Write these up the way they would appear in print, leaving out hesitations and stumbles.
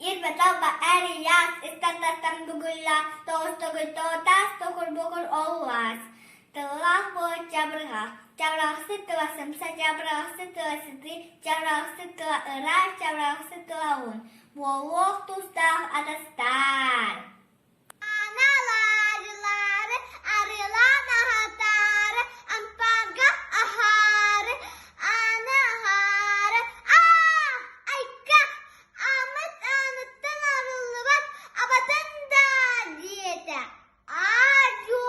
İrbetalba eriyaz, istatastan bugulla, toğustogu toğutas, tokur bugur olvaz. Tığlaq bu çabrığa, çabrağısı tığasımsa, çabrağısı tığasıdı, çabrağısı tığa ırar, çabrağısı tığavun. Boğuq tustağ adastar. Analarları, arılan ahatarı, amparga aharı, anaharı, ayka, amat anıttan arılı bak, abatın da diyete, acu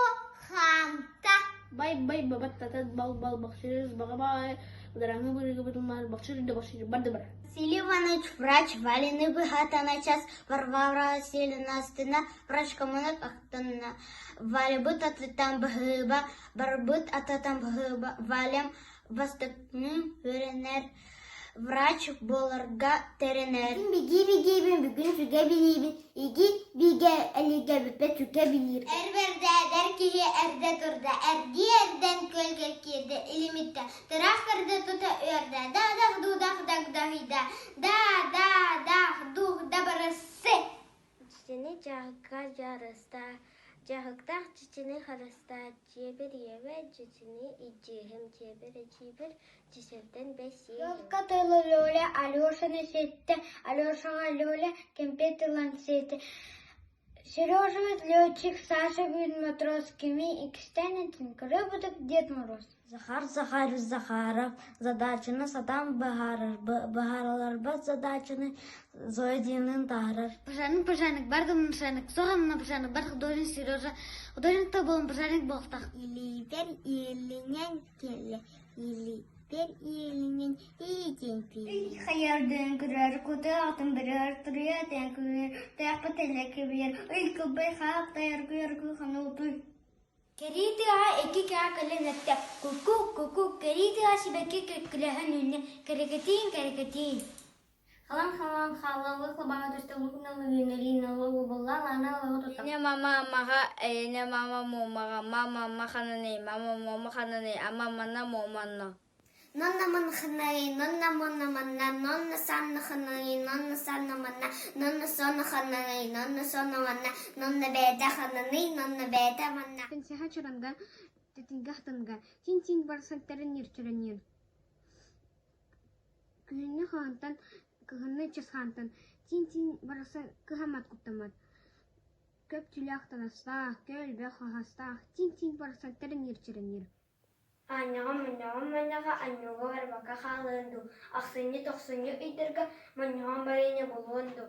hamta. Bay babat tatat bal bakşırız bagabay. Udarangı bırgı bıtılmaz bakşırı da bakşırı bardı bar. Василий Иванович, врач, валеный быхата на час, Варвара Васильевна стена, врач коммунак ахтана. Валебыт ататам бхыба, барбыт ататам бхыба, валям вастыкны веренер. Врач боларга теренер. Биги, bugün süge bilibin. İgi, bige, elige, büpe tüke bilir. Erberde, der kişi erde durda, erdi erden kölge kirde, ilimitte. Tırak kırdı tuta örde, da dudak dahida, da barası. Çiçeğini cahıka jarısta, cahıkta çiçeğini harısta, cebir yeve çiçeğini içihim cebir, çiçekten besi. Yolka tılı löle, Alyosha'nı sette, Alyosha'ga löle, kempet yılan sette. Сережа летчик, Саша будет матрос, Кими и Кстянин, Рыбуток, Дед Мороз. Захаров, задачаны Садам Багаралар, задачаны Зоядинын Тарар. Пожарник, бардым пожарник, соғам на пожарник, бар художник Сережа, художник-то был, пожарник был так. Илитер, илинен, келе, илитер, илинен, илитен, пили. Хайырдың күрер, күті атын бірер, түрия тән күрер, тәқпі тәләкі бер, үлкі бай қақ тәйір күр күханы ұтуй. Керитиға эки кәа көлі нәтті, ку-ку, керитиға шибәкі көккіліғін үнне, кәрекетин. Халан, халалы, қылбаңа түсті ұлғыналы үйінеліналы ұбылла, ланалы ұтыта. Эне мама амаға, эне мама момаға, мама махананы, ама мана моманна. Нонна мана ханай, нонна мона манна, нонна санна ханай, нонна санна манна, нонна сонна ханай, нонна сонна манна, нонна бәді ханай, нонна бәді манна. Пенсияға чыранға, тетінгақтанға, тин барсан тәрінер чыранер. Күніне қағантан, күніне часқантан, тин барсан күхамат күптамат. Көп түліқтан астақ, көл бәқ қағастақ, тин барсан тәрінер чыранер. Аньяға, аньяға барбақа қалынду. Ақсыны тоқсыны үйдіргі, маньяға барыне болуынду.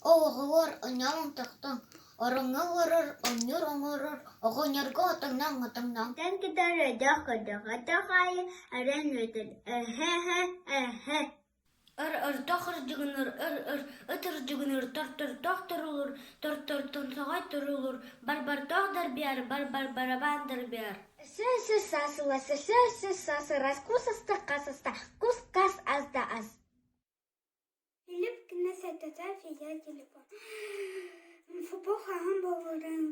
Оғылыр, аньяғын тоқтың. Орыңы ғырыр, оңыр, оғынырғы отыңнан. Тән кедәрі дақы-дақайы, әрен өтіл. Әхе. Тақыр жүгінір, ұтыр жүгінір, тортыр олыр, тонсағай тұр олыр, бар тоғдар бияр, барабандар бияр. Сөз сасы, раскус асты, кус кас азда аз. Филипп кіне сәттіса фия телефон. Футбол қаған болырын,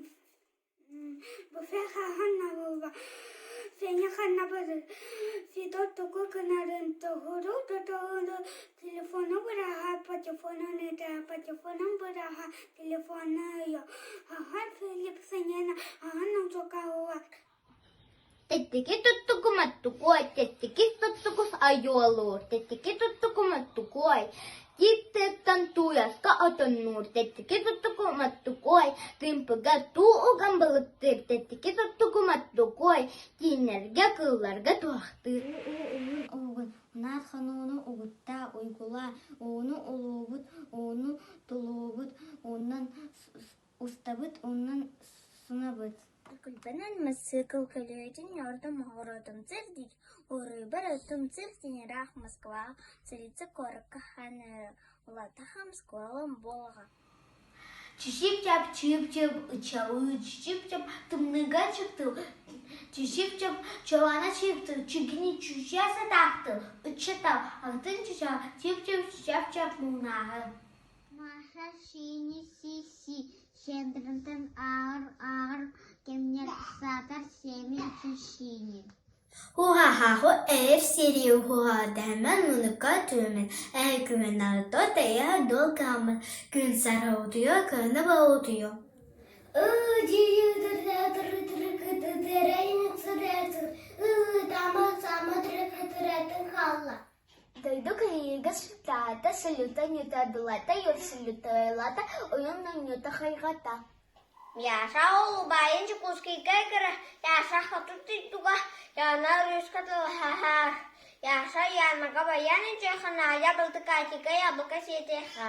бұфе қаған набылба. Фене қана бұрыр, фидот тұғы күнарын тұғыру, телефоны бұраға, патефонын бұраға, телефоны ё. Аған Филипп сенена, аған ұзоқа ұлар. Теттеке тұттықыматтықой, теттеке тұттықыз айолур, теттеке тұттықыматтықой. Титтеттан туяска отонур, теттеке тұттықыматтықой. Тымпыға туығын бұлыттыр, теттеке тұттықыматтықой. Тинерге қылларға туақтыр. Оғын, нархан оны ұғытта ұйғыла, оны ұлуғыт, оны тұлуғыт, онан ұстабыт, онан сынабыт. Күлбәнән мысықыл көлөйтін ярдым ғырытым цирдик, ұры бір өтім цирденерақ Москва, царица корыққа ханыры, ұлатаға Москвалым болға. Чишіп-чап, чып-чып, ұчауы, чишіп-чап, тымныға чықты, чишіп-чап, чавана чықты, чүгіні чүшясы тақты, ұчытау, ақтын чүша, чып-чып, чап-чап мұнағы. Маша шини си-си, шендрінтін ағыр, кемнер сатар семен чүшіне. Ху-ха-ха-ху, сирию хуа дэмэн мунука түймен. Күмен ардо дая долгамын. Күн сара удуyor, күні ба удуyor. Дойду книга святата, салюта нюта дулата, юрсалюта элата, уюнна нюта хайгата. Яша улыбаенче куски кайкара, яша хатутитуга, яна рюскатала хахар. Яша яна габаяниче хана, яблоко катика, яблоко сетеха.